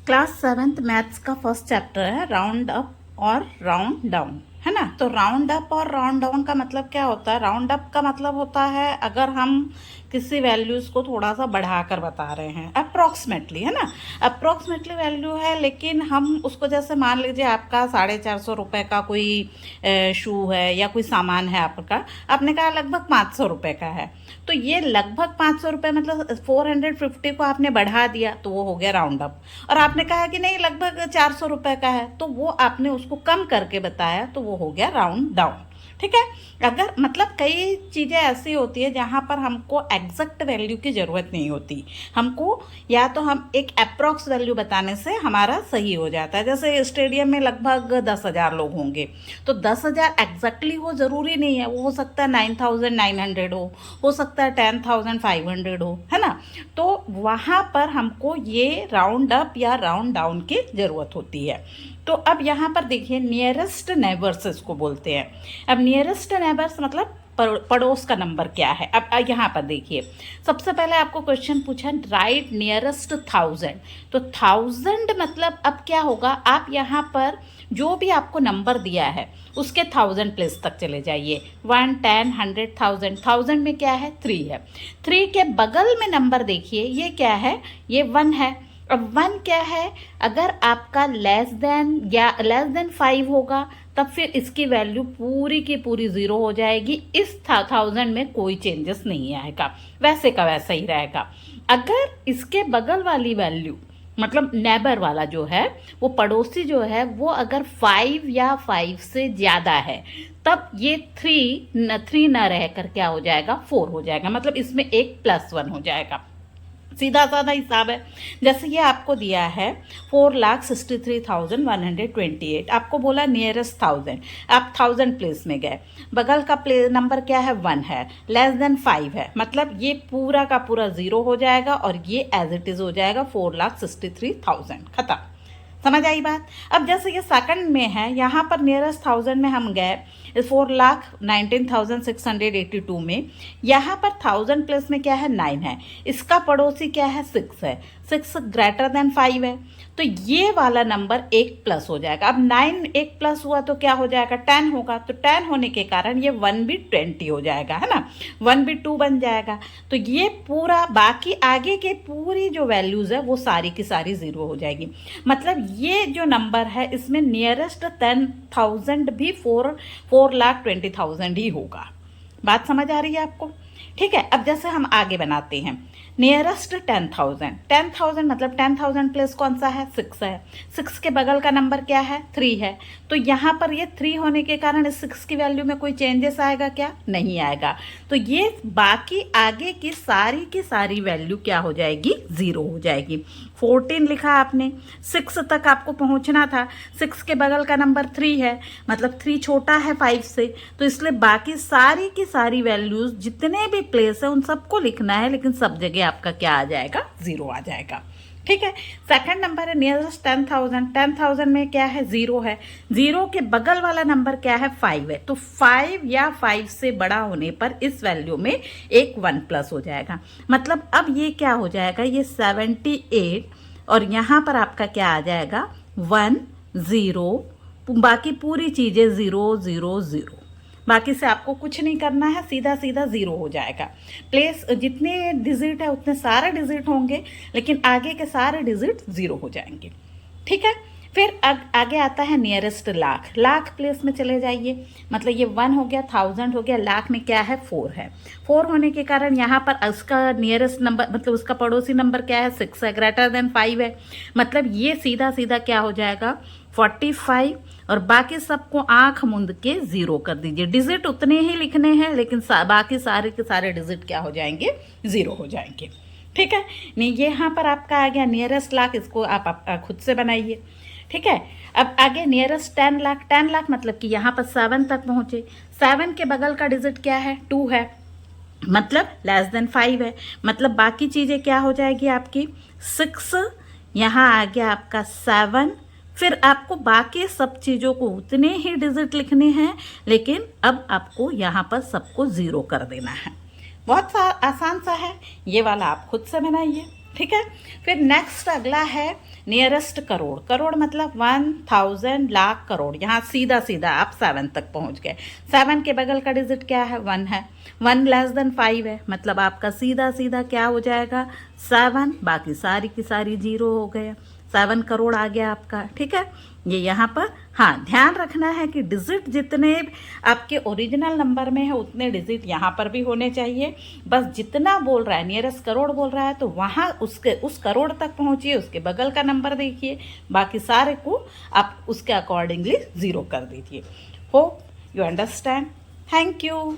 Class 7th maths का first chapter है round up और राउंड डाउन, है ना। तो राउंड अप और राउंड डाउन का मतलब क्या होता है? राउंड अप का मतलब होता है अगर हम किसी वैल्यूज़ को थोड़ा सा बढ़ाकर बता रहे हैं, अप्रॉक्सीमेटली, है ना। अप्रॉक्सीमेटली वैल्यू है, लेकिन हम उसको जैसे मान लीजिए आपका 450 रुपये का कोई शू है या कोई सामान है आपका, आपने कहा लगभग 500 रुपये का है, तो ये लगभग 500 रुपये मतलब 450 को आपने बढ़ा दिया तो वो हो गया राउंड अप। और आपने कहा कि नहीं लगभग 400 रुपये का है, तो वो आपने उसको कम करके बताया तो वो हो गया राउंड डाउन। ठीक है। अगर मतलब कई चीज़ें ऐसी होती है जहाँ पर हमको एग्जैक्ट वैल्यू की ज़रूरत नहीं होती, हमको या तो हम एक अप्रॉक्स वैल्यू बताने से हमारा सही हो जाता है। जैसे स्टेडियम में लगभग 10,000 लोग होंगे, तो 10,000 एग्जैक्टली हो ज़रूरी नहीं है, वो हो सकता है 9,900 हो सकता है 10,500 हो, है ना। तो वहाँ पर हमको ये राउंड अप या राउंड डाउन की ज़रूरत होती है। तो अब यहाँ पर देखिए नियरेस्ट नेबर्स इसको बोलते हैं। अब नियरेस्ट नेबर्स मतलब पड़ोस का नंबर क्या है। अब यहाँ पर देखिए, सबसे पहले आपको क्वेश्चन पूछा राइट नियरेस्ट 1000, तो 1000 मतलब अब क्या होगा, आप यहाँ पर जो भी आपको नंबर दिया है उसके 1000 प्लेस तक चले जाइए। 1, 10, 100, 1000। 1000 में क्या है? 3 है। 3 के बगल में नंबर देखिए, ये क्या है? ये 1 है। अब 1 क्या है? अगर आपका लेस देन या लेस देन 5 होगा तब फिर इसकी वैल्यू पूरी की पूरी 0 हो जाएगी। इस 1000 में कोई चेंजेस नहीं आएगा, वैसे का वैसा ही रहेगा। अगर इसके बगल वाली वैल्यू मतलब नेबर वाला जो है, वो पड़ोसी जो है, वो अगर 5 या 5 से ज़्यादा है तब ये 3 न रह कर क्या हो जाएगा? 4 हो जाएगा। मतलब इसमें एक +1 हो जाएगा। सीधा साधा हिसाब है। जैसे ये आपको दिया है 4,63,128, आपको बोला नियरेस्ट 1000, आप 1000 प्लेस में गए, बगल का नंबर क्या है? 1 है, लेस देन 5 है, मतलब ये पूरा का पूरा 0 हो जाएगा और ये एज इट इज़ हो जाएगा 4,63,000। खत्म। समझ आई बात। अब जैसे ये सेकंड में है, यहाँ पर नियरेस्ट 1000 में हम गए 4,19,682 में, यहाँ पर 1000 प्लस में क्या है? 9 है। इसका पड़ोसी क्या है? 6 है। 6 ग्रेटर देन 5 है, तो ये वाला नंबर 1 प्लस हो जाएगा। अब 9 1 प्लस हुआ तो क्या हो जाएगा? 10 होगा। तो 10 होने के कारण ये 1 भी 20 हो जाएगा, है ना। 1 भी 2 बन जाएगा। तो ये पूरा बाकी आगे के पूरी जो वैल्यूज़ है वो सारी की सारी 0 हो जाएगी। मतलब ये जो नंबर है इसमें नियरेस्ट 10,000 भी 4,20,000 ही होगा। बात समझ आ रही है आपको? ठीक है। अब जैसे हम आगे बनाते हैं नियरेस्ट 10,000। 10,000 मतलब 10,000 प्लस कौन सा है? 6 है। 6 के बगल का नंबर क्या है? 3 है। तो यहाँ पर ये 3 होने के कारण इस 6 की वैल्यू में कोई चेंजेस आएगा क्या? नहीं आएगा। तो ये बाकी आगे की सारी वैल्यू क्या हो जाएगी? 0 हो जाएगी। 14 लिखा आपने, 6 तक आपको पहुँचना था, 6 के बगल का नंबर 3 है, मतलब 3 छोटा है 5 से, तो इसलिए बाकी सारी की सारी वैल्यूज़ जितने भी प्लेस है उन सबको लिखना है, लेकिन सब जगह आपका क्या आ जाएगा? 0 आ जाएगा। ठीक है। सेकंड नंबर है नियरेस्ट 10,000। 10,000 में क्या है? 0 है। 0 के बगल वाला नंबर क्या है? 5 है। तो 5 या 5 से बड़ा होने पर इस वैल्यू में एक 1 प्लस हो जाएगा। मतलब अब ये क्या हो जाएगा? ये 78 और यहाँ पर आपका क्या आ जाएगा? 1 0, बाकी पूरी चीज़ें 0 0 0। बाकी से आपको कुछ नहीं करना है, सीधा सीधा 0 हो जाएगा। प्लेस जितने डिजिट है उतने सारे डिजिट होंगे, लेकिन आगे के सारे डिजिट 0 हो जाएंगे। ठीक है। फिर आगे आता है नियरेस्ट लाख। लाख प्लेस में चले जाइए, मतलब ये 1 हो गया, 1000 हो गया, लाख में क्या है? 4 है। 4 होने के कारण यहाँ पर उसका नियरेस्ट नंबर मतलब उसका पड़ोसी नंबर क्या है? 6 है, ग्रेटर देन 5 है, मतलब ये सीधा सीधा क्या हो जाएगा? 45। और बाकी सबको आंख मूंद के 0 कर दीजिए। डिजिट उतने ही लिखने हैं, लेकिन बाकी सारे के सारे डिजिट क्या हो जाएंगे? 0 हो जाएंगे। ठीक है। नहीं, ये यहाँ पर आपका आ गया नियरेस्ट लाख, इसको आप खुद से बनाइए। ठीक है। अब आगे नियरेस्ट 10 लाख। 10 लाख मतलब कि यहाँ पर 7 तक पहुँचे। 7 के बगल का डिजिट क्या है? 2 है, मतलब लेस देन 5 है, मतलब बाकी चीज़ें क्या हो जाएगी आपकी? 6, यहाँ आ गया आपका 7। फिर आपको बाकी सब चीज़ों को उतने ही डिजिट लिखने हैं, लेकिन अब आपको यहाँ पर सबको 0 कर देना है। बहुत आसान सा है, ये वाला आप खुद से बनाइए। ठीक है। फिर नेक्स्ट अगला है नियरेस्ट करोड़। करोड़ मतलब 1000 लाख करोड़। यहाँ सीधा सीधा आप 7 तक पहुँच गए। 7 के बगल का डिजिट क्या है? 1 है। 1 लेस देन 5 है, मतलब आपका सीधा सीधा क्या हो जाएगा? 7, बाकी सारी की सारी जीरो हो गया। 7 करोड़ आ गया आपका। ठीक है, ये यहाँ पर हाँ ध्यान रखना है कि डिजिट जितने आपके ओरिजिनल नंबर में है उतने डिजिट यहाँ पर भी होने चाहिए। बस जितना बोल रहा है, नियरेस्ट करोड़ बोल रहा है, तो वहाँ उसके उस करोड़ तक पहुँचिए, उसके बगल का नंबर देखिए, बाकी सारे को आप उसके अकॉर्डिंगली ज़ीरो कर दीजिए। Hope you understand. Thank you.